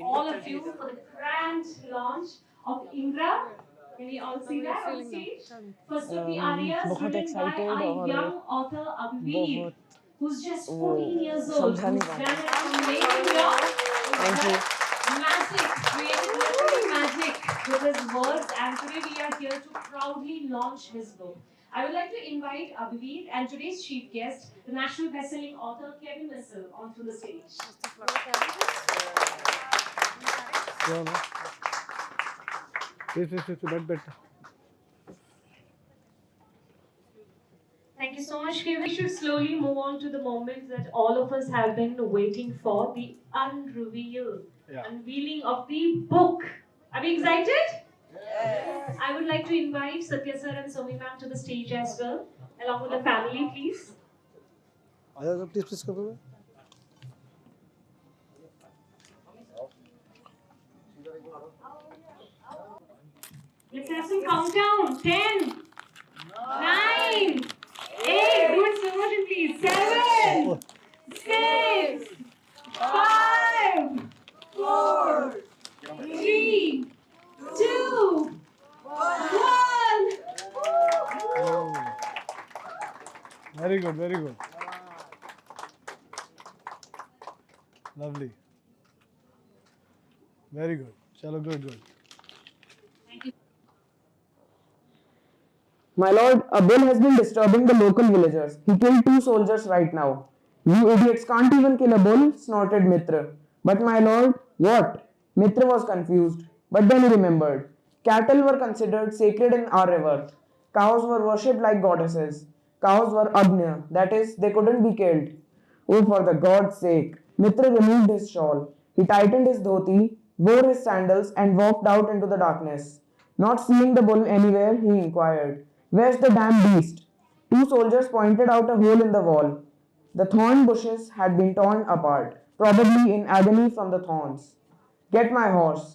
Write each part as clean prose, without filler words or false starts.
all of you for the grand launch of Indra. Can we all see that on stage? First of the Aryas, बहुत written by excited our और young author Abhiveer, बहुत who's just वो 14 years old, समझा who's नहीं done पा an amazing job. Thank you Magic, created literally magic with his words, and today we are here to proudly launch his book. I would like to invite Abhiveer and today's chief guest, the national best-selling author Kevin Missal, onto the stage. बैठ Thank you so much, Kevin. We should slowly move on to the moment that all of us have been waiting for, the unveiling of the book. Are we excited? Yes. I would like to invite Satya sir and Somi ma'am to the stage as well, along with the family, please. Please कर दो Let's have some countdown. 10, 9, 8, do it slow motion please. 7, 6, 5, 4, 3, 2, 1. Very good lovely very good चलो good My lord, a bull has been disturbing the local villagers. He killed 2 soldiers right now. You idiots can't even kill a bull, snorted Mitra. But my lord, what? Mitra was confused. But then he remembered. Cattle were considered sacred in our river. Cows were worshipped like goddesses. Cows were agnya, that is, they couldn't be killed. Oh, for the God's sake! Mitra removed his shawl. He tightened his dhoti, wore his sandals, and walked out into the darkness. Not seeing the bull anywhere, he inquired, "Where's the damn beast?" 2 soldiers pointed out a hole in the wall. The thorn bushes had been torn apart, probably in agony from the thorns. "Get my horse."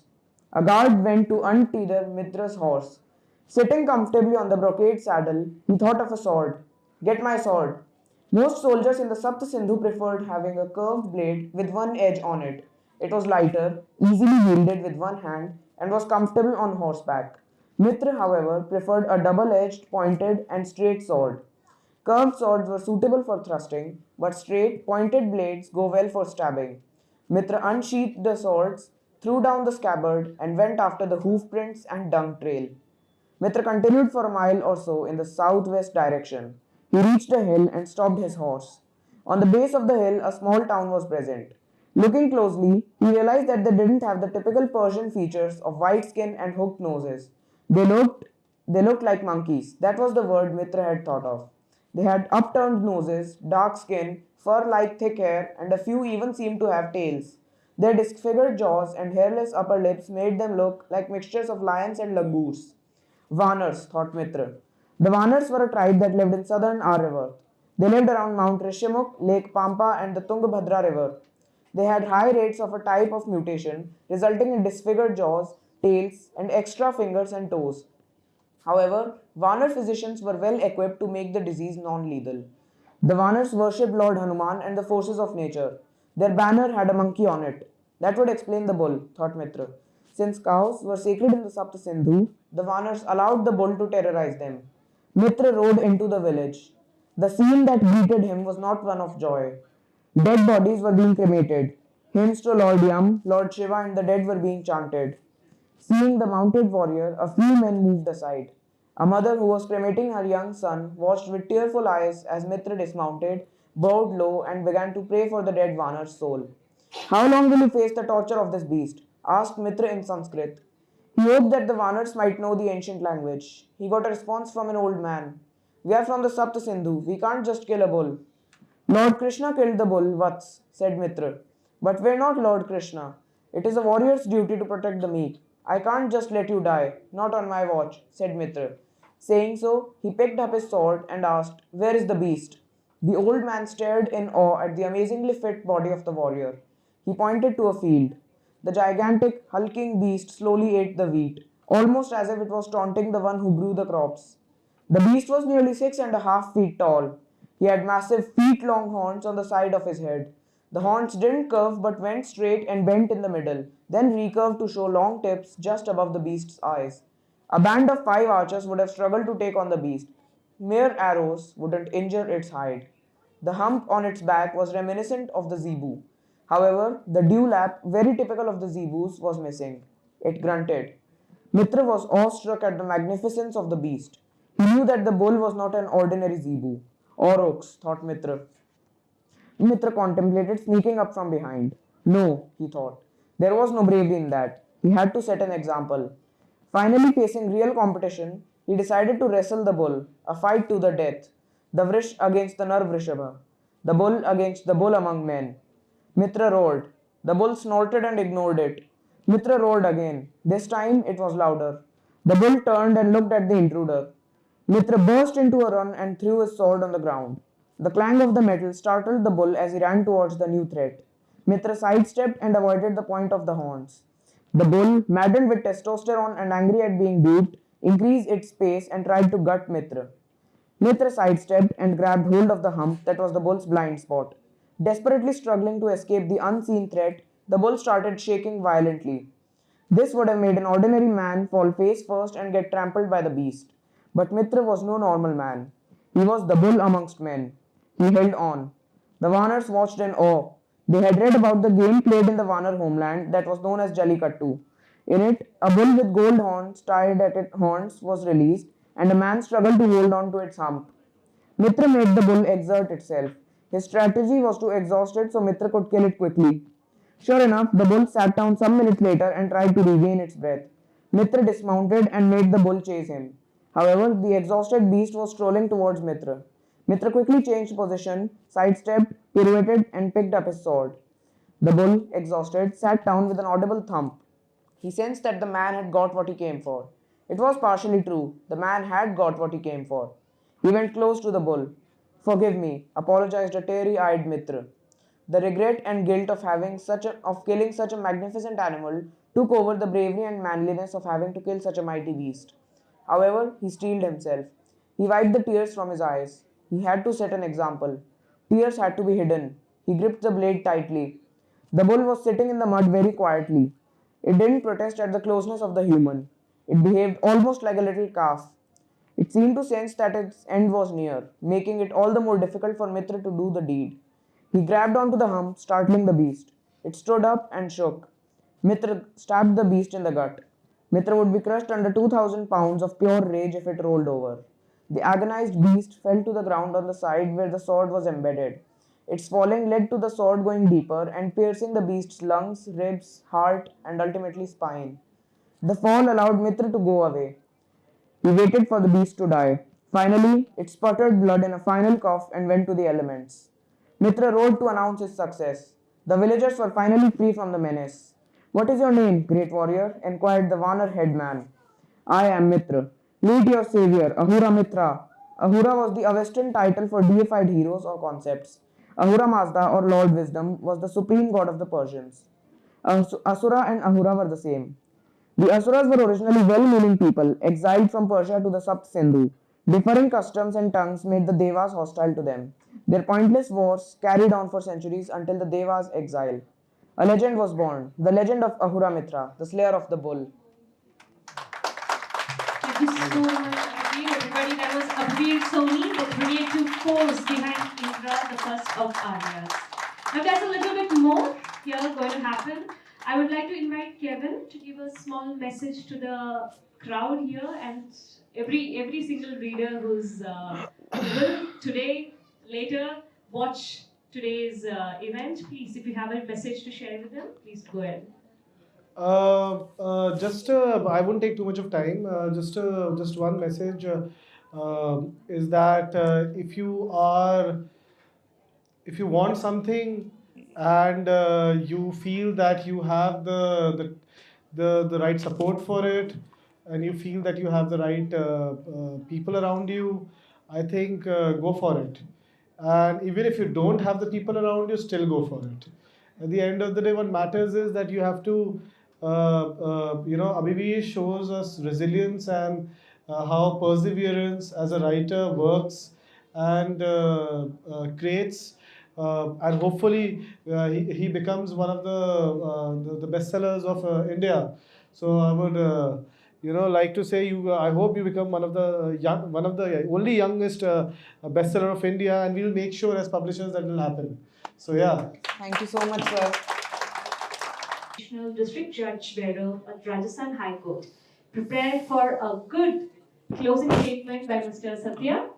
A guard went to untether Mitra's horse. Sitting comfortably on the brocade saddle, he thought of a sword. "Get my sword." Most soldiers in the Sapt Sindhu preferred having a curved blade with one edge on it. It was lighter, easily wielded with one hand, and was comfortable on horseback. Mitra, however, preferred a double edged, pointed, and straight sword. Curved swords were suitable for thrusting, but straight, pointed blades go well for stabbing. Mitra unsheathed the swords, threw down the scabbard, and went after the hoof prints and dung trail. Mitra continued for a mile or so in the southwest direction. He reached a hill and stopped his horse. On the base of the hill, a small town was present. Looking closely, he realized that they didn't have the typical Persian features of white skin and hooked noses. They looked they looked like monkeys. That was the word Mitra had thought of. They had upturned noses, dark skin, fur like thick hair, and a few even seemed to have tails. Their disfigured jaws and hairless upper lips made them look like mixtures of lions and langurs. Vanars, thought Mitra. The Vanars were a tribe that lived in southern Aryavarth. They lived around Mount Rishyamukh, Lake Pampa, and the Tungabhadra River. They had high rates of a type of mutation, resulting in disfigured jaws, tails, and extra fingers and toes. However, Vanar physicians were well equipped to make the disease non lethal. The Vanars worshipped Lord Hanuman and the forces of nature. Their banner had a monkey on it. That would explain the bull, thought Mitra. Since cows were sacred in the Sapta Sindhu, the Vanars allowed the bull to terrorize them. Mitra rode into the village. The scene that greeted him was not one of joy. Dead bodies were being cremated. Hymns to Lord Yam, Lord Shiva, and the dead were being chanted. Seeing the mounted warrior, a few men moved aside. A mother who was cremating her young son watched with tearful eyes as Mitra dismounted, bowed low, and began to pray for the dead Vanar's soul. "How long will you face the torture of this beast?" asked Mitra in Sanskrit. He hoped that the Vanars might know the ancient language. He got a response from an old man. "We are from the Sapta Sindhu. We can't just kill a bull." "Lord Krishna killed the bull, Vats," said Mitra. "But we're not Lord Krishna. It is a warrior's duty to protect the meek. I can't just let you die. Not on my watch," said Mitra. Saying so, he picked up his sword and asked, "Where is the beast?" The old man stared in awe at the amazingly fit body of the warrior. He pointed to a field. The gigantic, hulking beast slowly ate the wheat, almost as if it was taunting the one who grew the crops. The beast was nearly 6.5 feet tall. He had massive feet long horns on the side of his head. The horns didn't curve but went straight and bent in the middle, then recurved to show long tips just above the beast's eyes. A band of 5 archers would have struggled to take on the beast. Mere arrows wouldn't injure its hide. The hump on its back was reminiscent of the zebu. However, the dewlap, very typical of the zebus, was missing. It grunted. Mitra was awestruck at the magnificence of the beast. He knew that the bull was not an ordinary zebu. Aurochs, thought Mitra. Mitra contemplated sneaking up from behind. No, he thought. There was no bravery in that. He had to set an example. Finally, facing real competition, he decided to wrestle the bull, a fight to the death. The Vrish against the Nar Vrishabha. The bull against the bull among men. Mitra roared. The bull snorted and ignored it. Mitra roared again. This time it was louder. The bull turned and looked at the intruder. Mitra burst into a run and threw his sword on the ground. The clang of the metal startled the bull as he ran towards the new threat. Mitra sidestepped and avoided the point of the horns. The bull, maddened with testosterone and angry at being duped, increased its pace and tried to gut Mitra. Mitra sidestepped and grabbed hold of the hump that was the bull's blind spot. Desperately struggling to escape the unseen threat, the bull started shaking violently. This would have made an ordinary man fall face first and get trampled by the beast. But Mitra was no normal man. He was the bull amongst men. He held on. The Vanars watched in awe. They had read about the game played in the Vanar homeland that was known as Jallikattu. In it, a bull with gold horns tied at its horns was released, and a man struggled to hold on to its hump. Mitra made the bull exert itself. His strategy was to exhaust it so Mitra could kill it quickly. Sure enough, the bull sat down some minutes later and tried to regain its breath. Mitra dismounted and made the bull chase him. However, the exhausted beast was strolling towards Mitra. Mitra quickly changed position, sidestepped, pirouetted, and picked up his sword. The bull, exhausted, sat down with an audible thump. He sensed that the man had got what he came for. It was partially true. The man had got what he came for. He went close to the bull. Forgive me, apologized a teary-eyed Mitra. The regret and guilt of killing such a magnificent animal took over the bravery and manliness of having to kill such a mighty beast. However, he steeled himself. He wiped the tears from his eyes. He had to set an example. Tears had to be hidden. He gripped the blade tightly. The bull was sitting in the mud very quietly. It didn't protest at the closeness of the human. It behaved almost like a little calf. It seemed to sense that its end was near, making it all the more difficult for Mitra to do the deed. He grabbed onto the hump, startling the beast. It stood up and shook. Mitra stabbed the beast in the gut. Mitra would be crushed under 2,000 pounds of pure rage if it rolled over. The agonized beast fell to the ground on the side where the sword was embedded. Its falling led to the sword going deeper and piercing the beast's lungs, ribs, heart, and ultimately spine. The fall allowed Mitra to go away. He waited for the beast to die. Finally, it sputtered blood in a final cough and went to the elements. Mitra rode to announce his success. The villagers were finally free from the menace. What is your name, great warrior? Inquired the Vanar headman. I am Mitra. Meet your savior, Ahura Mitra. Ahura was the Avestan title for deified heroes or concepts. Ahura Mazda or Lord Wisdom was the supreme god of the Persians. Asura and Ahura were the same. The Asuras were originally well-meaning people, exiled from Persia to the Sapt Sindhu. Differing customs and tongues made the Devas hostile to them. Their pointless wars carried on for centuries until the Devas' exile. A legend was born, the legend of Ahura Mitra, the slayer of the bull. Thank you so much, Abhiveer. Everybody, that was Abhiveer Soni, the creative force behind Indra, the first of Aryas. Now, there's a little bit more here going to happen. I would like to invite Kevin to give a small message to the crowd here and every single reader who's will today, later, watch today's event. Please, if you have a message to share with them, please go ahead. I won't take too much of time. Just one message is that if you want something and you feel that you have the right support for it, and you feel that you have the right people around you, I think go for it. And even if you don't have the people around you, still go for it. At the end of the day, what matters is that you have to, Abhiveer shows us resilience and how perseverance as a writer works and creates and hopefully he becomes one of the bestsellers of India. So I would like to say you. I hope you become one of the only youngest bestseller of India, and we'll make sure as publishers that will happen. So yeah. Thank you so much, sir. National District Judge Bearer at Rajasthan High Court. Prepare for a good closing statement by Mr. Satya.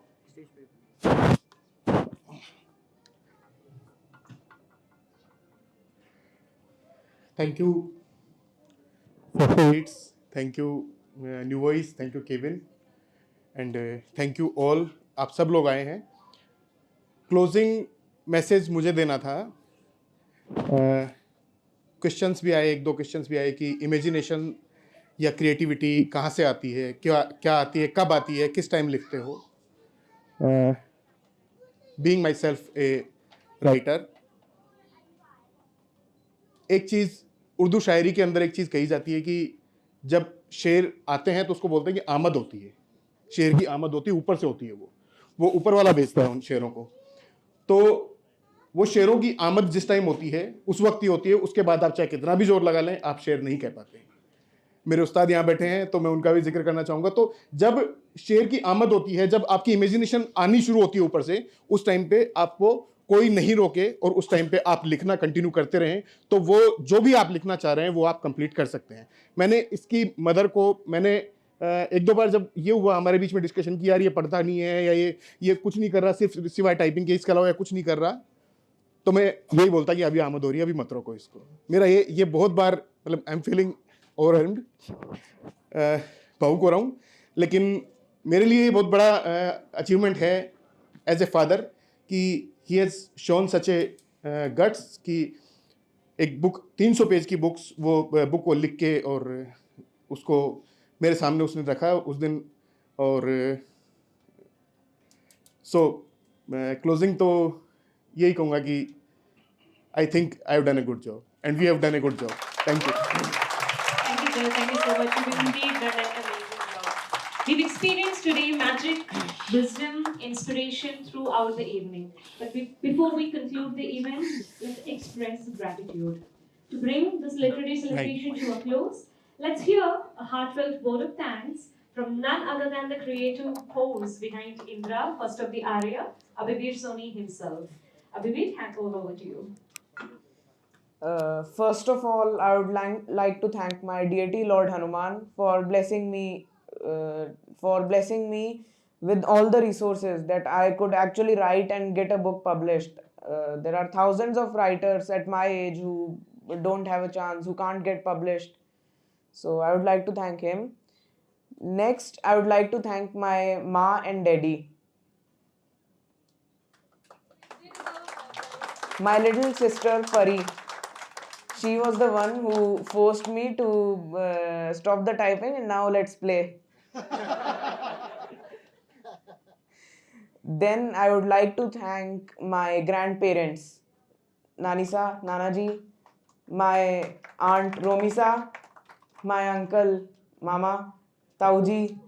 Thank you for it. Thank you NuVoice. Thank you Kevin. And thank you all. आप सब लोग आए हैं. Closing message मुझे देना था. Questions भी आए, एक दो क्वेश्चंस भी आए कि इमेजिनेशन या क्रिएटिविटी कहाँ से आती है, क्या आती है, कब आती है, किस टाइम लिखते हो. Being my self a writer, एक चीज़ उर्दू शायरी के अंदर एक चीज़ कही जाती है कि जब शेर आते हैं तो उसको बोलते हैं कि आमद होती है. शेर की आमद होती है, ऊपर से होती है, वो ऊपर वाला बेचता है उन शेरों को. तो वो शेरों की आमद जिस टाइम होती है उस वक्त ही होती है. उसके बाद आप चाहे कितना भी जोर लगा लें, आप शेर नहीं कह पाते. मेरे उस्ताद यहाँ बैठे हैं तो मैं उनका भी जिक्र करना चाहूँगा. तो जब शेर की आमद होती है, जब आपकी इमेजिनेशन आनी शुरू होती है ऊपर से, उस टाइम पे आपको कोई नहीं रोके और उस टाइम पे आप लिखना कंटिन्यू करते रहें, तो वो जो भी आप लिखना चाह रहे हैं वो आप कंप्लीट कर सकते हैं. मैंने इसकी मदर को एक दो बार जब ये हुआ हमारे बीच में डिस्कशन की, यार ये पढ़ता नहीं है या ये कुछ नहीं कर रहा, सिर्फ सिवाय टाइपिंग के इसके अलावा कुछ नहीं कर रहा, तो मैं यही बोलता कि अभी आमद हो रही है, अभी मत रोको इसको. मेरा ये बहुत बार मतलब आई एम फीलिंग ओवरवेल्म्ड, भावुक हो रहा हूँ. लेकिन मेरे लिए बहुत बड़ा अचीवमेंट है एज ए फादर कि he has shown such A guts कि एक बुक 300 पेज की वो बुक को लिख के और उसको मेरे सामने उसने रखा उस दिन. और क्लोजिंग तो यही कहूँगा कि I think I have done a good job and we have done a good job. Thank you. Thank you, sir. Thank you so much. You've indeed done an amazing job. We've experienced today magic, wisdom, inspiration throughout the evening. But before we conclude the event, let's express gratitude. To bring this literary celebration to a close, let's hear a heartfelt word of thanks from none other than the creative force behind Indra, first of the Arya, Abhiveer Soni himself. Abhiveer, hand over to you. First of all, I would like to thank my deity Lord Hanuman for blessing me with all the resources that I could actually write and get a book published. There are thousands of writers at my age who don't have a chance, who can't get published. So I would like to thank him. Next, I would like to thank my ma and daddy. My little sister Pari. She was the one who forced me to stop the typing, and now let's play. Then I would like to thank my grandparents, Nanisa, Nanaji, my aunt Romisa, my uncle, Mama, Tauji,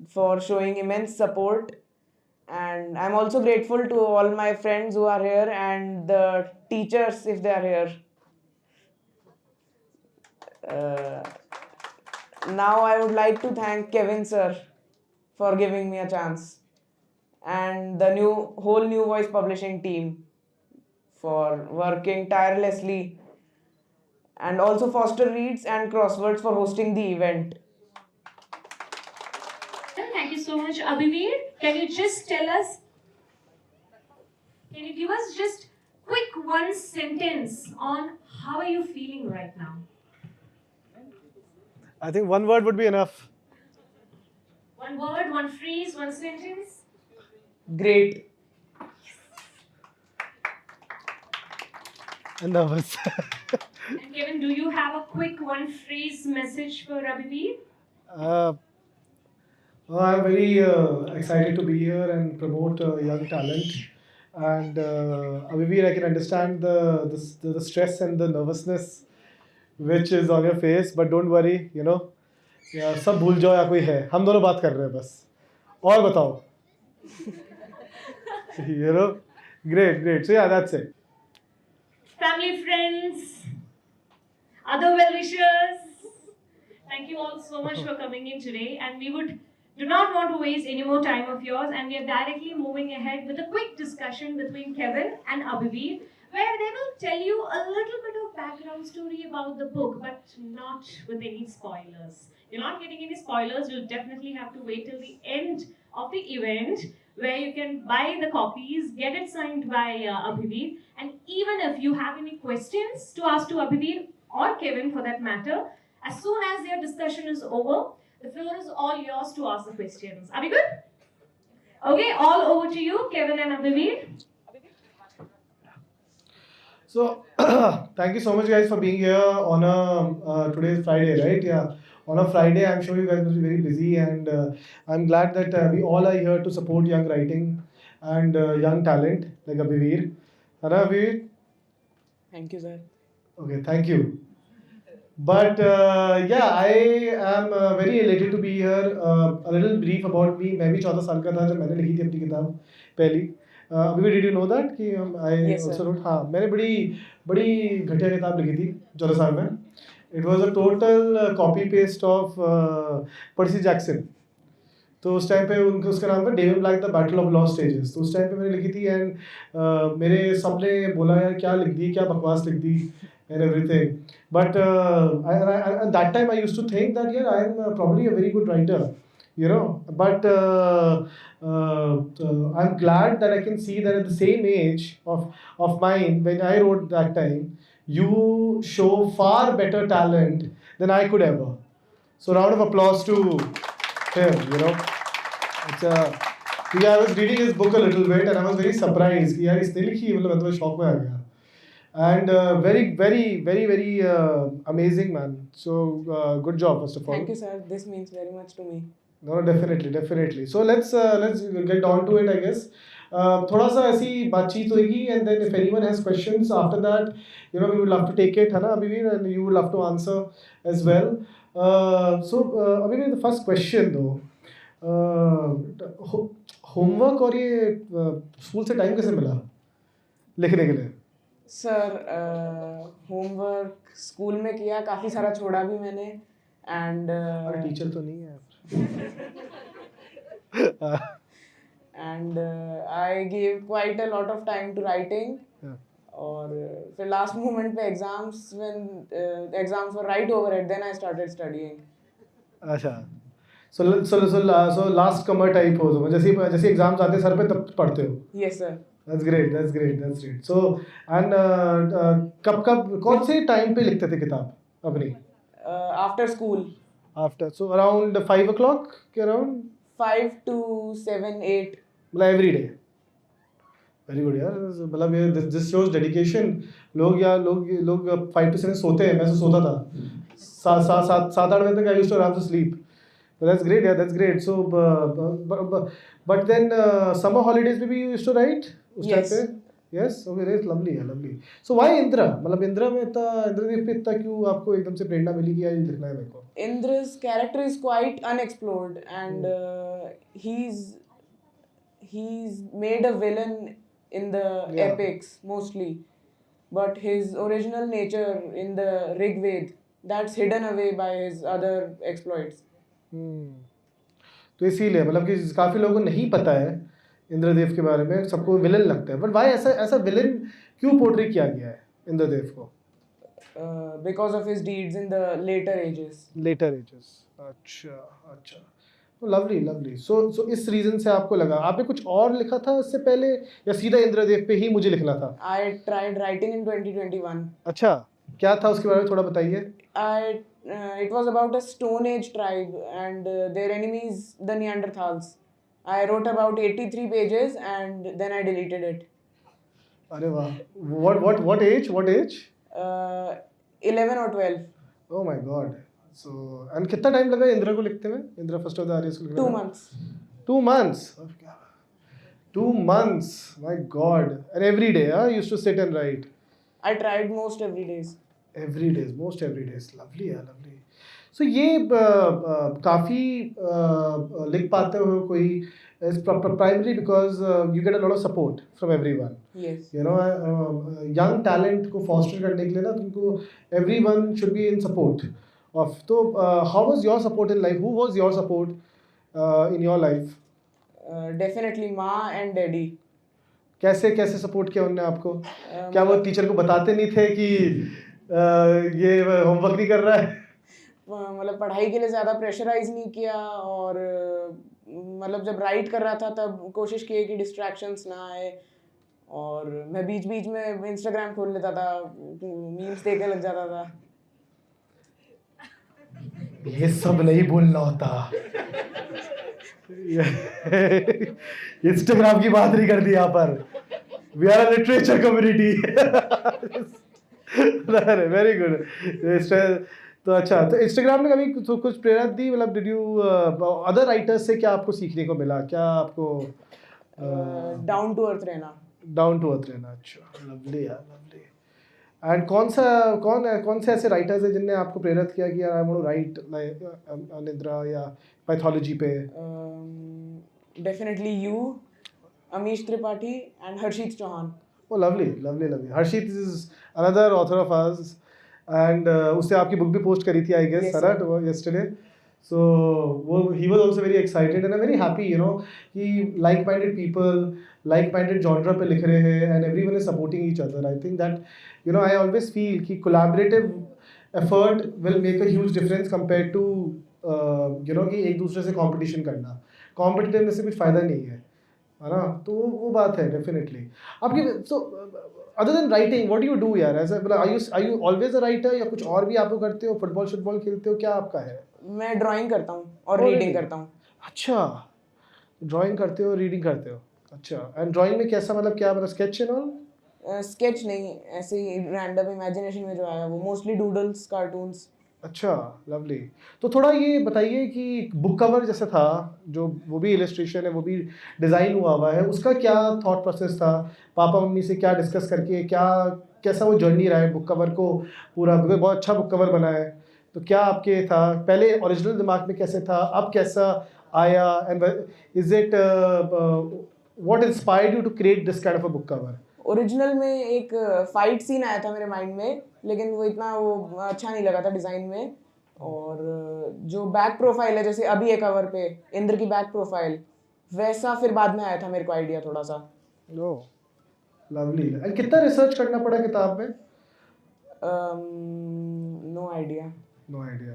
for showing immense support. And I'm also grateful to all my friends who are here and the teachers if they are here. Now I would like to thank Kevin sir for giving me a chance, and the whole NuVoice publishing team for working tirelessly, and also Foster Reads and Crosswords for hosting the event. Thank you so much, Abhiveer. Can you just tell us, can you give us just quick one sentence on how are you feeling right now? I think one word would be enough. One word, one phrase, one sentence? Great. And nervous. And Kevin, do you have a quick one phrase message for Abhiveer? I'm very excited to be here and promote young talent. And Abhiveer, I can understand the stress and the nervousness which is on your face, but don't worry, सब भूल जाओ या कोई है, हम दोनों बात कर रहे हैं बस. और बताओ. Great. So yeah, that's it. Family, friends, other well-wishers, thank you all so much for coming in today, and we would do not want to waste any more time of yours, and we are directly moving ahead with a quick discussion between Kevin and Abhiveer, where they will tell you a little bit of background story about the book, but not with any spoilers. You're not getting any spoilers. You'll definitely have to wait till the end of the event, where you can buy the copies, get it signed by Abhiveer, and even if you have any questions to ask to Abhiveer or Kevin for that matter, as soon as their discussion is over, the floor is all yours to ask the questions. Are we good? Okay, all over to you, Kevin and Abhiveer. So thank you so much, guys, for being here on a today's Friday, right? Yeah, on a Friday, I'm sure you guys must be very busy, and I'm glad that we all are here to support young writing and young talent like Abhiveer. Hara Abhiveer? Thank you, sir. Okay, thank you. But yeah, I am very elated to be here. A little brief about me. मैं भी 14 साल का था जब मैंने लिखी थी अपनी किताब पहली. अभी did you know that कि I Yes, also sir. wrote. हाँ, मैंने बड़ी बड़ी घटिया किताब लिखी थी 14 साल में. It was a total copy paste of Percy Jackson. तो उस टाइम पे उनका उसका नाम था David black the battle of lost stages. तो उस टाइम पे मैंने लिखी थी, एंड मेरे सबने बोला यार क्या लिख दी, क्या बकवास लिख दी and everything. But at that time I used to think that yeah, I am probably a very good writer, you know. But I'm glad that I can see that at the same age of mine, when I wrote that time, you show far better talent than I could ever. So round of applause to him, you know. It's yeah, I was reading his book a little bit and I was very surprised कि यार इसने लिखी, मतलब मैं तो shock में आ गया. And very amazing, man. So good job, first of all. Thank you, sir. This means very much to me. No, definitely. So let's get on to it, I guess. थोड़ा सा ऐसी बातचीत होगी, and then if anyone has questions after that, you know, we would love to take it, है ना Abhiveer, and you would love to answer as well. So Abhiveer, the first question though, homework और ये school से time कैसे मिला लिखने के लिए? सर होमवर्क स्कूल में किया, काफ़ी सारा छोड़ा भी मैंने, एंड टीचर तो नहीं है. And I give quite a lot of time to writing. और फिर लास्ट मोमेंट पे exams were right over it, then I started studying. अच्छा, so लास्ट कमर टाइप हो, तो जैसे एग्जाम्स आते हैं सर पे तब पढ़ते हो? Yes sir. That's great. So and कब कौन से टाइम पे लिखते थे किताब अपनी? After school. After, so around 5 o'clock के around? 5 to 7, 8. मतलब every day. Very good यार, मतलब ये this shows dedication. लोग 5 to 7 सोते हैं, मैं तो सोता था 7-8 बजे तक. I used to have to sleep. So that's great, yeah, that's great. So but then summer holidays में भी you used to write उस टाइम पे? Yes, okay, that's lovely. So why Indra? मतलब इंद्रदेव पे इतना क्यों आपको एकदम से प्रेरणा मिली कि यार ये लिखना है मेरे को? Indra's character is quite unexplored, and he's made a villain in the epics mostly, but his original nature in the Rig Ved, that's hidden away by his other exploits. तो इसीलिए मतलब कि काफ़ी लोगों को नहीं पता है इंद्रदेव के बारे में, सबको विलन लगता है. बट वाई ऐसा विलन क्यों पोर्ट्रे किया गया है इंद्रदेव को? Because of his deeds in the later ages. अच्छा. लवली. सो इस रीजन से आपको लगा. आपने कुछ और लिखा था इससे पहले या सीधा इंद्रदेव पे ही मुझे लिखना था? I tried writing in 2021. अच्छा, क्या था उसके बारे में थोड़ा बताइए. It was about a Stone Age tribe and their enemies, the Neanderthals. I wrote about 83 pages and then I deleted it. अरे वाह. What age? 11 or 12. Oh my God. So and कितना टाइम लगा इंद्रा को लिखते में? इंद्रा फर्स्ट ऑफ द आर्यस को लिखने में? 2 months. 2 months. 2 months. My God. And every day, you used to sit and write. I tried most every days. most every days. Lovely. So ये काफ़ी लिख पाते हो कोई is primarily because you get a lot of support from everyone. Yes. You know, young talent को foster करने के लिए ना तुमको everyone should be in support of. तो how was your support in life? Who was your support in your life? Definitely माँ and daddy. कैसे कैसे सपोर्ट किया उनने आपको? क्या वो टीचर को बताते नहीं थे कि ये होमवर्क नहीं कर रहा है? मतलब पढ़ाई के लिए ज़्यादा प्रेशराइज नहीं किया, और मतलब जब राइट कर रहा था तब कोशिश की कि डिस्ट्रैक्शंस ना आए, और मैं बीच बीच में इंस्टाग्राम खोल लेता था, मीम्स देखने लग जाता था. ये सब नहीं बोलना होता. इंस्टाग्राम की बात नहीं कर दी यहाँ पर. We are a literature community. Very good. तो अच्छा, तो इंस्टाग्राम ने कभी तो कुछ प्रेरणा दी, मतलब डिड यू अदर राइटर्स से क्या आपको सीखने को मिला? क्या आपको डाउन टू अर्थ रहना. डाउन टू अर्थ रहना. अच्छा, लवली यार, लवली. एंड कौन से ऐसे राइटर्स हैं जिनने आपको प्रेरित किया कि यार I want to write like Indra या mythology पे? Definitely you, Amish Tripathi and Harshit Chauhan. Oh, lovely, lovely, lovely. Harshit is another author of ours, and उससे आपकी बुक भी पोस्ट करी थी, I guess, Yes, Sarah, sir. yesterday. So he was also very excited, and I'm very happy, you know, कि like-minded people, like-minded genre पे लिख रहे हैं, and everyone is supporting each other. I think that, you know, I always feel कि collaborative effort will make a huge difference compared to, you know, कि एक दूसरे से competition करना. Competitiveness से कुछ फायदा नहीं है ना? तो वो बात है डेफिनेटली आपकी. So other than writing what do you do यार? ऐसा मतलब are you always a writer या कुछ और भी आप लोग करते हो? फुटबॉल खेलते हो? क्या आपका है? मैं ड्राइंग करता हूँ और Oh, रीडिंग really? करता हूँ. अच्छा, ड्राइंग करते हो, रीडिंग करते हो. अच्छा, एंड ड्राइंग में कैसा, मतलब क्या, मतलब स्केच एंड ऑल? स्केच नहीं, ऐसे ही रैंडम इमेजिनेशन में जो आया वो, मोस्टली डूडल्स, कार्टून्स. अच्छा, लवली. तो थोड़ा ये बताइए कि बुक कवर जैसे था, जो वो भी इलस्ट्रेशन है, वो भी डिज़ाइन हुआ है, उसका क्या थॉट प्रोसेस था? पापा मम्मी से क्या डिस्कस करके, क्या कैसा वो जर्नी रहा है बुक कवर को पूरा? बहुत अच्छा बुक कवर बना है, तो क्या आपके था पहले ओरिजिनल दिमाग में कैसे था, अब कैसा आया, and is it what inspired you to create this kind of a book cover? Original में एक फाइट सीन आया था मेरे माइंड में, लेकिन वो इतना वो अच्छा नहीं लगा था डिज़ाइन में. और जो बैक प्रोफाइल है, जैसे अभी एक कवर पे इंद्र की बैक प्रोफाइल, वैसा फिर बाद में आया था मेरे को आइडिया थोड़ा सा. Oh, lovely. एंड कितना रिसर्च करना पड़ा किताब में? No idea. No idea.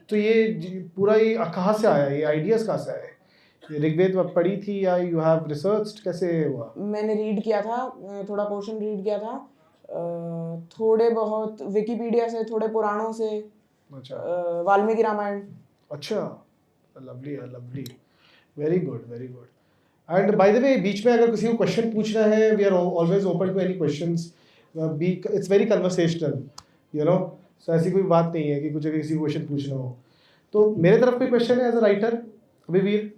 तो ये पूरा ये कहाँ से आया, ये आइडियाज़ कहाँ से आए? ये ऋग्वेद पढ़ी थी या यू हैव रिसर्च्ड, कैसे हुआ? मैंने रीड किया था, थोड़ा पोर्शन रीड किया था, थोड़े बहुत विकिपीडिया से, थोड़े पुराणों से, अच्छा. वाल्मीकि रामायण. अच्छा, लवली है, lovely. Very good, very good. And by the way, बीच में अगर किसी को क्वेश्चन पूछना है, we are always open to any questions. It's very conversational, you know. So ऐसी कोई बात नहीं है कि कुछ अगर किसी को क्वेश्चन पूछना हो. तो मेरे तरफ कोई क्वेश्चन है एज अ राइटर? अभिवीर,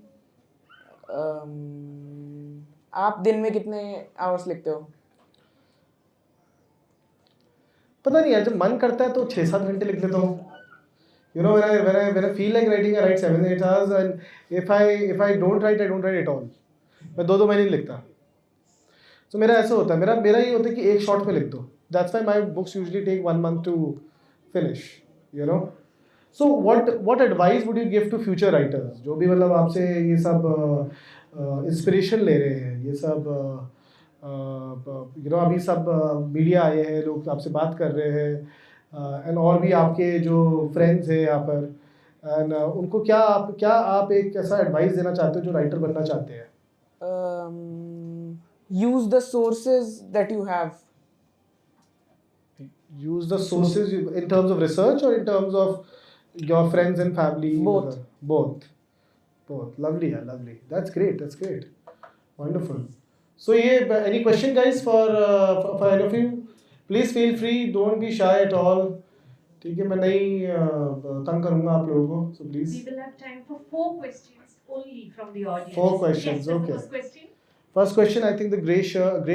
आप दिन में कितने आवर्स लिखते हो? पता नहीं यार, जब मन करता है तो 6-7 घंटे लिख लेता हूँ. You know, when I feel like writing, I write 7-8 hours, and if I don't write, I don't write at all. मैं 2 महीने नहीं लिखता. So मेरा ऐसा होता है, मेरा ये होता है कि एक शॉट में लिख दो. That's why my books usually take 1 month to finish. You know. So what advice would you give to future writers? जो भी मतलब आपसे ये सब इंस्पिरेशन ले रहे हैं, ये सब you know, अभी सब मीडिया आए हैं, लोग आपसे बात कर रहे हैं, एंड और भी आपके जो फ्रेंड्स हैं यहाँ पर, एंड उनको क्या आप एक ऐसा एडवाइस देना चाहते हो जो राइटर बनना चाहते हैं? Use the sources that you have. Use the sources in terms of research और in terms of your friends and family? Both. Lovely है, lovely. That's great. Wonderful. So ये any question guys for any of you? Please feel free, don't be shy at all. ठीक है, मैं नहीं तंग करूंगा आप लोगों को, so please. We will have time for 4 questions only from the audience. 4 questions, Yes, the okay. First question. First question, I think the grey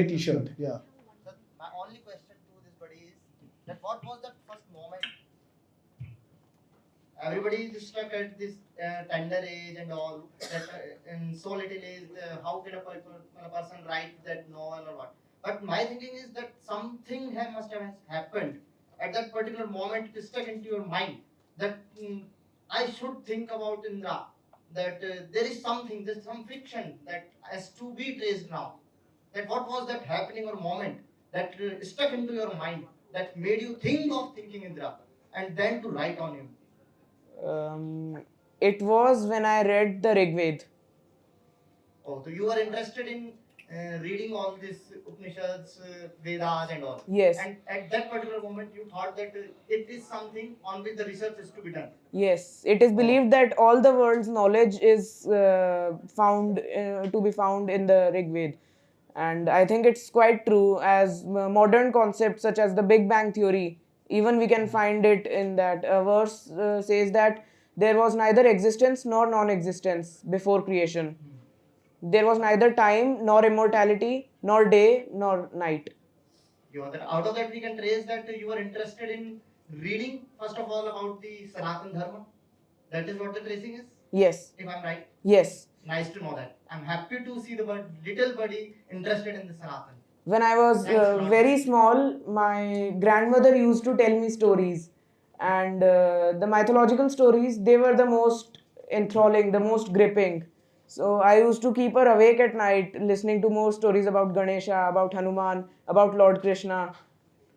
t-shirt, yeah. Sir, my only question to this buddy is that what was that first moment everybody is stuck at this tender age and all. That in so little age, how can a person write that novel or what? But my thinking is that something must have happened at that particular moment. It is stuck into your mind that I should think about Indra. That there is something, there's some fiction that has to be traced now. That what was that happening or moment that stuck into your mind that made you think of thinking Indra and then to write on him? It was when I read the Rigved. Oh, so you are interested in reading all these Upanishads, Vedas, and all. Yes. And at that particular moment, you thought that it is something on which the research is to be done. Yes, it is believed that all the world's knowledge is found to be found in the Rigved. And I think it's quite true, as modern concepts such as the Big Bang Theory, even we can find it in that. A verse says that there was neither existence nor non existence before creation. There was neither time nor immortality, nor day nor night. Out of that, we can trace that you are interested in reading, first of all, about the Sanatan Dharma. That is what the tracing is? Yes. If I'm right? Yes. Nice to know that. I'm happy to see the little buddy interested in the Sanatan. When I was very small, my grandmother used to tell me stories, and the mythological stories, they were the most enthralling, the most gripping. So I used to keep her awake at night listening to more stories about Ganesha, about Hanuman, about Lord Krishna.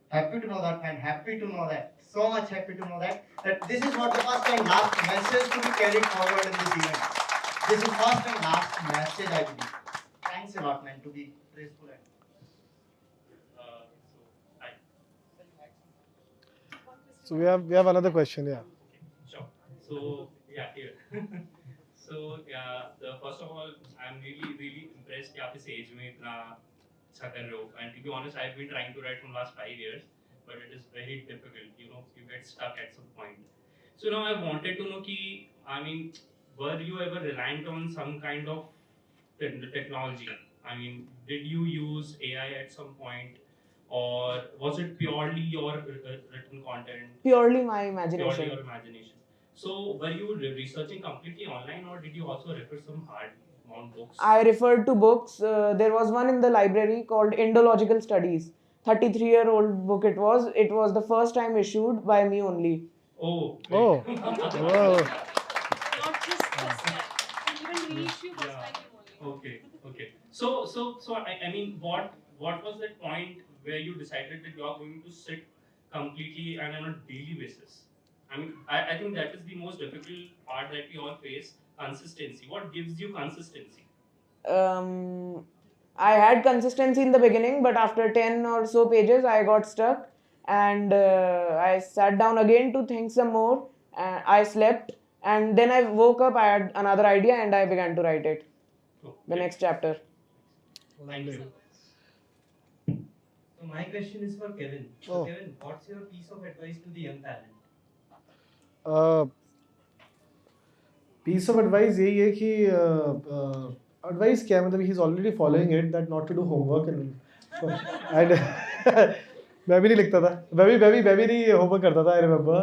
Happy to know that, man. Happy to know that. So much happy to know that. That this is what the first and last message to be carried forward in this event. This is first and last message, I believe. Thanks a lot, man, to be graceful. So we have another question, yeah. Sure. So yeah, here. So yeah, first of all, I'm really impressed कि आप इस age में इतना अच्छा कर रहे हो. And to be honest, I've been trying to write from last 5 years, but it is very difficult. You know, you get stuck at some point. So now I wanted to know कि I mean, were you ever reliant on some kind of technology? I mean, did you use AI at some point? Or was it purely your written content? Purely my imagination. Purely your imagination. So, were you researching completely online, or did you also refer some hard bound books? I referred to books. There was one in the library called Indological Studies. 33-year-old book it was. It was the first time issued by me only. Oh. Oh. Wow. Not just first time. It even reached you first time only. Okay. So I mean, what was that point where you decided that you are going to sit completely and on a daily basis? I mean, I think that is the most difficult part that we all face, consistency. What gives you consistency? I had consistency in the beginning, but after 10 or so pages, I got stuck, and I sat down again to think some more. I slept, and then I woke up. I had another idea, and I began to write it. The next chapter. Thank you. So my question is for Kevin. So Oh. Kevin, what's your piece of advice to the young talent? Piece of advice यही है कि advice क्या है, मतलब he is already following it, that not to do homework and मैं भी नहीं लिखता था, मैं भी नहीं homework करता था. I remember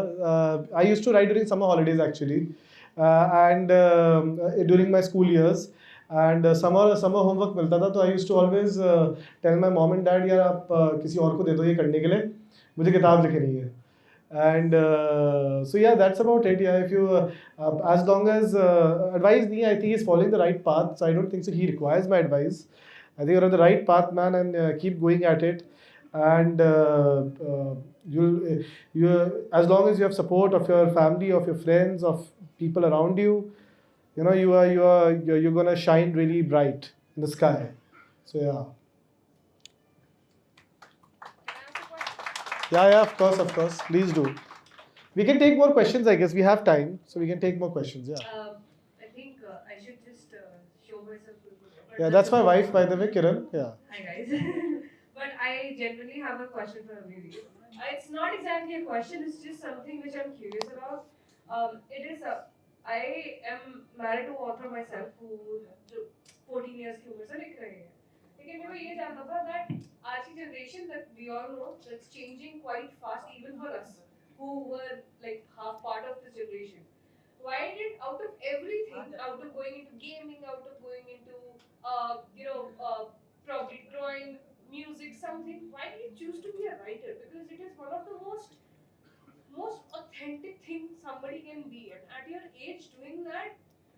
I used to write during summer holidays actually, and during my school years, and summer homework मिलता था, तो I used to always tell my mom and dad, यार आप किसी और को दे दो ये करने के लिए, मुझे किताब लिखनी है. And so yeah, that's about it. Yeah, if you as long as advise me, I think he's following the right path, so I don't think so he requires my advice. I think you're on the right path, man, and keep going at it. And you as long as you have support of your family, of your friends, of people around you, you know, you're gonna shine really bright in the sky. So yeah. Yeah, of course. Please do. We can take more questions, I guess. We have time, so we can take more questions. Yeah. I think I should just show myself. Yeah, that's my wife, by the way, Kiran. Yeah. Hi guys. But I genuinely have a question for Abhiveer. It's not exactly a question. It's just something which I'm curious about. It is I am married to an author myself who 14 years की उम्र से लिख रहे हैं. लेकिन मेरे को ये जानना था that आज की generation that we all know that's changing quite fast even for us who were like half part of this generation. why did out of everything, out of going into gaming, out of going into probably drawing, music, something, why did you choose to be a writer? Because it is one of the most authentic thing somebody can be, and at your age doing that,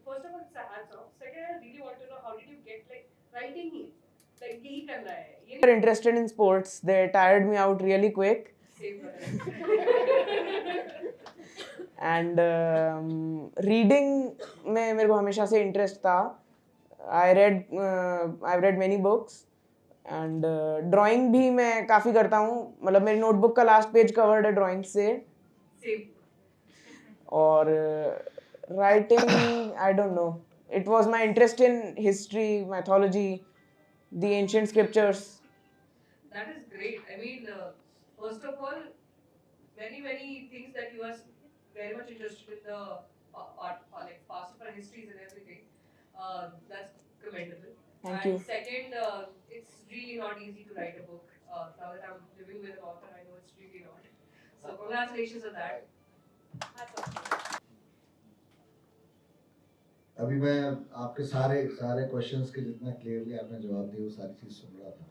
first of all it's a hats off. Second, I really want to know how did you get like writing he like यही करना है ये They're interested in sports. They tired me out really quick. save for And reading में मेरे को हमेशा से interest था. I've read many books. And drawing भी मैं काफ़ी करता हूँ. मतलब मेरी notebook का last page covered है drawing से. save. और writing, I don't know. It was my interest in history, mythology, the ancient scriptures. That is great. I mean, first of all, many things that you are very much interested in the art, like past of our histories and everything. That's commendable. Thank and you. Second, it's really not easy to write a book. Now that I'm living with an author, I know it's really not. So congratulations on that. Hats off. अभी मैं आपके सारे questions के जितना clearly आपने जवाब दिए वो सारी चीज़ सुन रहा था।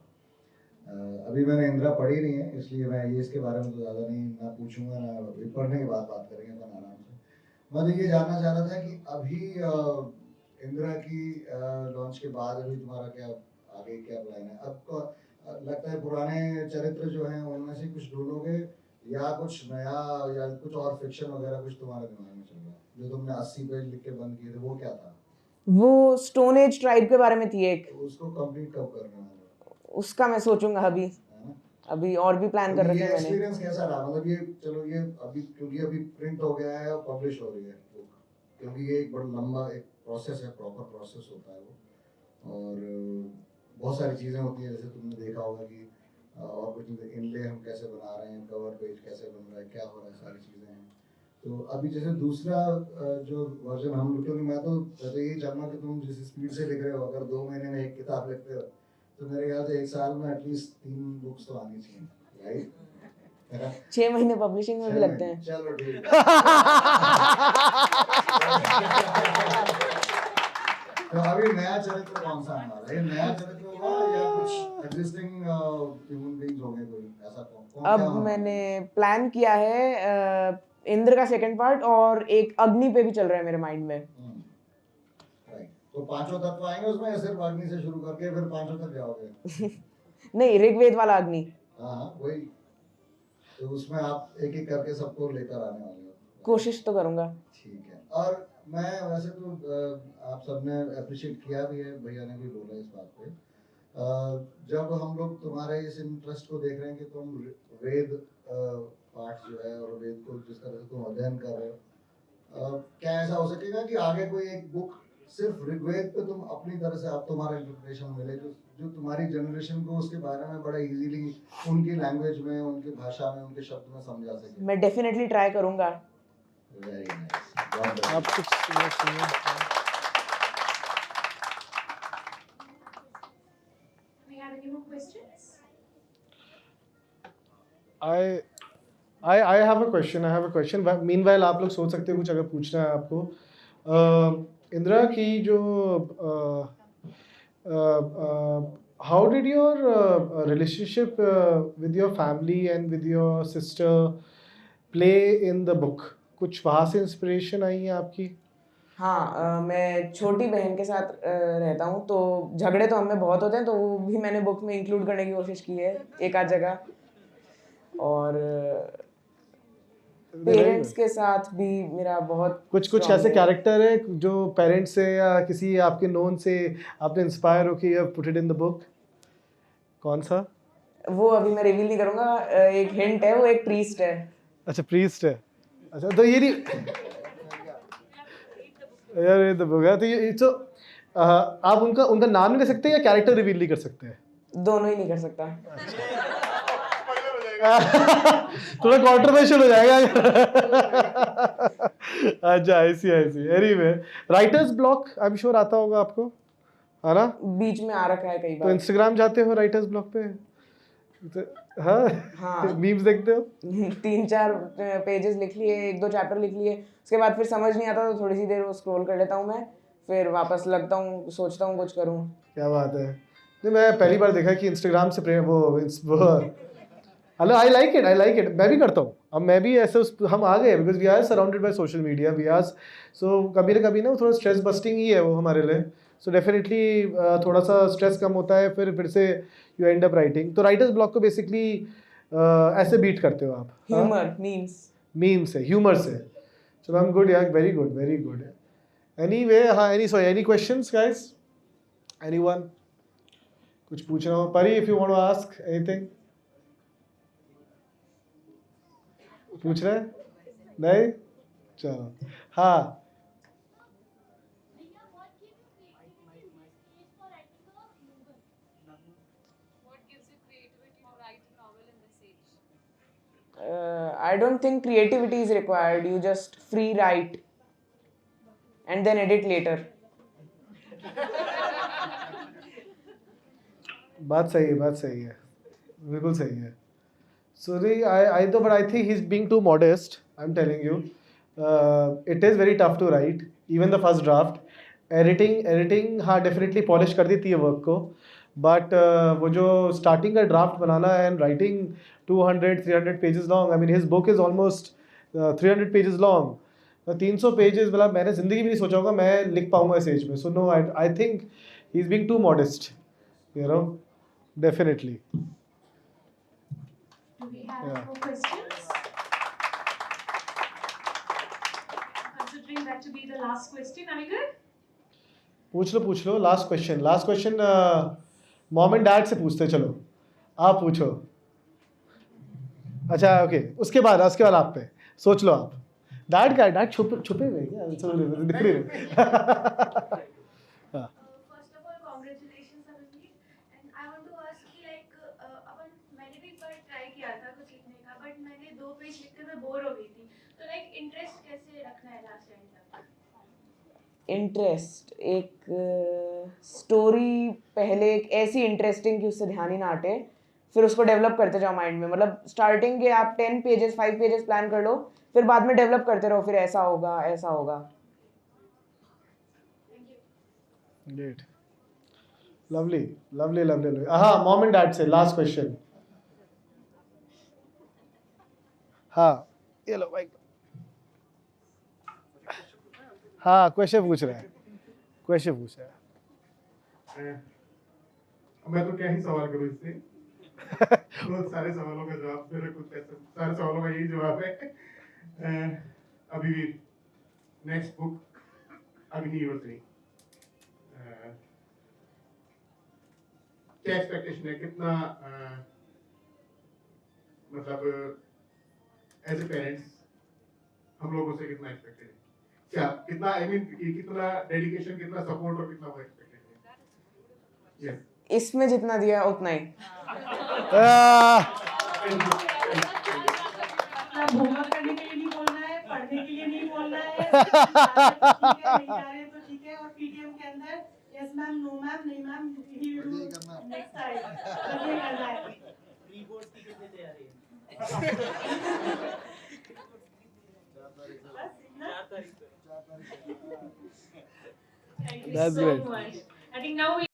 अभी मैंने इंदिरा पढ़ी नहीं है, इसलिए मैं ये इसके बारे में तो ज़्यादा नहीं ना पूछूंगा, ना पढ़ने के बाद बात करेंगे अपन आराम से। मैं तो ये जानना चाह रहा था कि अभी इंदिरा की लॉन्च के बाद अभी तुम्हारा क्या आगे क्या प्लान है? आपको लगता है पुराने चरित्र जो हैं उनमें से कुछ ढूंढोगे या कुछ नया या कुछ और फिक्शन वगैरह कुछ तुम्हारे दिमाग में चल रहा है? जो तुमने 80 पेज लिख के बंद किए थे वो क्या था? वो स्टोन एज ट्राइब के बारे में थी एक. उसको कंप्लीट कब करना है? उसका मैं सोचूंगा अभी और भी प्लान कर रखे हैं मैंने. एक्सपीरियंस कैसा रहा? मतलब ये चलो ये अभी क्योंकि अभी प्रिंट हो गया है और पब्लिश हो रही है बुक, क्योंकि ये एक बड़ा लंबा एक प्रोसेस है, प्रॉपर प्रोसेस होता है वो, और बहुत सारी चीज़ें होती हैं जैसे तुमने देखा होगा कि और कुछ इनले हम कैसे बना रहे हैं, कवर पेज कैसे बन रहा है, क्या हो रहा है, सारी चीज़ें हैं. तो अभी जैसे दूसरा जो वर्जन हम लोग, क्योंकि मैं तो यही चाहूँगा कि तुम जिस स्पीड से लिख रहे हो, अगर 2 महीने में एक किताब लिखते हो तो मेरे ख्याल से 1 साल में एटलीस्ट 3 बुक्स तो आनी चाहिए, राइट? 6 महीने पब्लिशिंग में भी लगते हैं. चलो ठीक. तो अभी नया चरित्र कौन सा आने वाला है? नया चरित्र होगा या कुछ एग्जिस्टिंग ह्यूमन बीइंग्स होंगे कोई ऐसा? कौन अब मैंने प्लान किया है इंद्र का सेकंड पार्ट, और एक अग्नि पे भी चल रहा है मेरे माइंड में. तो 5 तत्व आएंगे उसमें या सिर्फ अग्नि से शुरू करके फिर 5 तक जाओगे? नहीं, ऋग्वेद वाला अग्नि. हाँ वही. तो उसमें आप एक करके सबको लेकर आने वाले हो? कोशिश तो करूंगा. ठीक है. और मैं वैसे तो आप सबने अप्रिशिएट किया भी है, भैया ने भी बोला इस बात पे. जब हम लोग तुम्हारे इस इंटरेस्ट को देख रहे हैं कि तुम वेद पाठ जो है और वेद को जिस तरह से तुम अध्ययन कर रहे हो, क्या ऐसा हो सकेगा कि आगे कोई एक बुक सिर्फ ऋग्वेद पे तुम अपनी तरह से आप तुम्हारा इंटरप्रिटेशन मिले जो तुम्हारी जनरेशन को उसके बारे में बड़ा इजीली उनकी लैंग्वेज में, उनकी भाषा में, उनके शब्द में समझा सके? मैं डेफिनेटली ट्राई करूंगा. Very nice. आप कुछ सुनिए. We have any more questions? I have a question. Meanwhile आप लोग सोच सकते हो कुछ अगर पूछना है आपको. इंदिरा की जो how did your relationship with your family and with your sister play in the book? कुछ वहाँ से इंस्पिरेशन आई है आपकी? हाँ, मैं छोटी बहन के साथ रहता हूँ, तो झगड़े तो हमें बहुत होते हैं, तो वो भी मैंने बुक में इंक्लूड करने की कोशिश की है एक आध जगह. और पेरेंट्स के साथ भी मेरा बहुत कुछ ऐसे कैरेक्टर है जो पेरेंट्स से या किसी आपके नोन से आपने इंस्पायर हो कि you put it in the book? कौन सा? वो अभी मैं रिवील नहीं करूँगा. एक हिंट है, वो एक प्रीस्ट है. अच्छा, प्रीस्ट है. अच्छा, तो ये नहीं यार, ये तो बुक है. तो ये तो आप उनका नाम नहीं ले सकते या कैरेक्टर रिवील नहीं कर सकते? दोनों ही नहीं कर सकता. थोड़ा कंट्रोवर्शियल हो जाएगा. अच्छा, ऐसी anyway, writers block I am sure आता होगा आपको, है ना? बीच में आ रखा है कई तो बार. इंस्टाग्राम जाते हो राइटर्स ब्लॉक पे? हाँ हाँ। मीम्स देखते हो? 3-4 पेजेस लिख लिए, 1-2 चैप्टर लिख लिए, उसके बाद फिर समझ नहीं आता तो थोड़ी सी देर वो स्क्रॉल कर लेता हूँ मैं, फिर वापस लगता हूँ, सोचता हूँ कुछ करूँ। क्या बात है। नहीं, मैं पहली बार देखा कि इंस्टाग्राम से वो हेलो, आई लाइक इट, मैं भी करता हूँ। अब मैं भी ऐसे हम आ गए because we are surrounded by social media, we are so कभी ना कभी ना वो थोड़ा स्ट्रेस बस्टिंग ही है वो हमारे लिए। सो डेफिनेटली थोड़ा सा स्ट्रेस कम होता है, फिर से यू एंड अप राइटिंग। तो राइटर्स ब्लॉक को बेसिकली ऐसे बीट करते हो आप? ह्यूमर, मीम्स से, ह्यूमर से। चलो, आई एम गुड यार, very good, very good. Anyway, हाँ, एनी क्वेश्चंस गाइस? एनीवन कुछ पूछना हो? Pari, if you want to ask anything? पूछ रहे हैं? नहीं? चलो, हाँ। What gives you creativity to write a novel in this age? I don't think creativity is required. You just free write and then edit later. बात सही है, बिल्कुल सही है। So I though, but I think he's being too modest. I'm telling you, it is very tough to write. Even the first draft, editing हाँ definitely polish कर देती है work को, but वो जो starting का draft banana and writing 200-300 pages long. I mean his book is almost 300 pages long. 300 pages, मतलब मैंने जिंदगी भी नहीं सोचा होगा मैं लिख पाऊंगा इस एज में. So no, I think he's being too modest. You know, definitely. Do we have Yeah. more questions? Considering that to be the last question, are we good? पूछ लो last question mom and dad से पूछते, चलो आप पूछो। अच्छा, okay, उसके बाद आप पे सोच लो। आप डैड छुपे हुए हैं क्या? दिख रही है। First of all, congratulations, Abhiveer. And I want to ask कि मैंने भी एक बार ट्राई किया था कुछ लिखने का, बट मैंने 2 पेज लिखकर मैं बोर हो गई थी। तो इंटरेस्ट कैसे रखना है लास्ट एंड तक? इंटरेस्ट, एक स्टोरी पहले एक ऐसी इंटरेस्टिंग कि उससे ध्यान ही ना हटे, फिर उसको डेवलप करते जाओ माइंड में। मतलब स्टार्टिंग के आप 10 पेजेस 5 पेजेस प्लान कर लो, फिर बाद में डेवलप करते रहो, फिर ऐसा होगा। Great, lovely. हाँ, मॉम एंड डैड से लास्ट क्वेश्चन। हाँ, ये लो भाई। हाँ, क्वेश्चन पूछ रहा है। मैं तो क्या ही सवाल करूं इससे। बहुत सारे सवालों का जवाब मेरे कुछ ऐसे सारे सवालों का यही जवाब है। अभिवीर, नेक्स्ट बुक अग्नि योद्री, क्या एक्सपेक्टेशन है? कितना मतलब एज ए पेरेंट्स हम लोगों से कितना एक्सपेक्टेड है? क्या कितना कितना डेडिकेशन, कितना सपोर्ट और कितना वो एक्सपेक्टेड है? यस, इसमें जितना दिया उतना ही। होमवर्क करने के लिए नहीं बोलना है, पढ़ने के लिए नहीं बोलना है, ठीक है, नहीं जा रहे तो ठीक है। और पीटीएम के अंदर यस मैम, नो मैम, नहीं मैम, नेक्स्ट टाइम ये करना है। प्री बोर्ड की कितनी तैयारी है? 4 तारीख को। Thank you That's so great. much. I think now we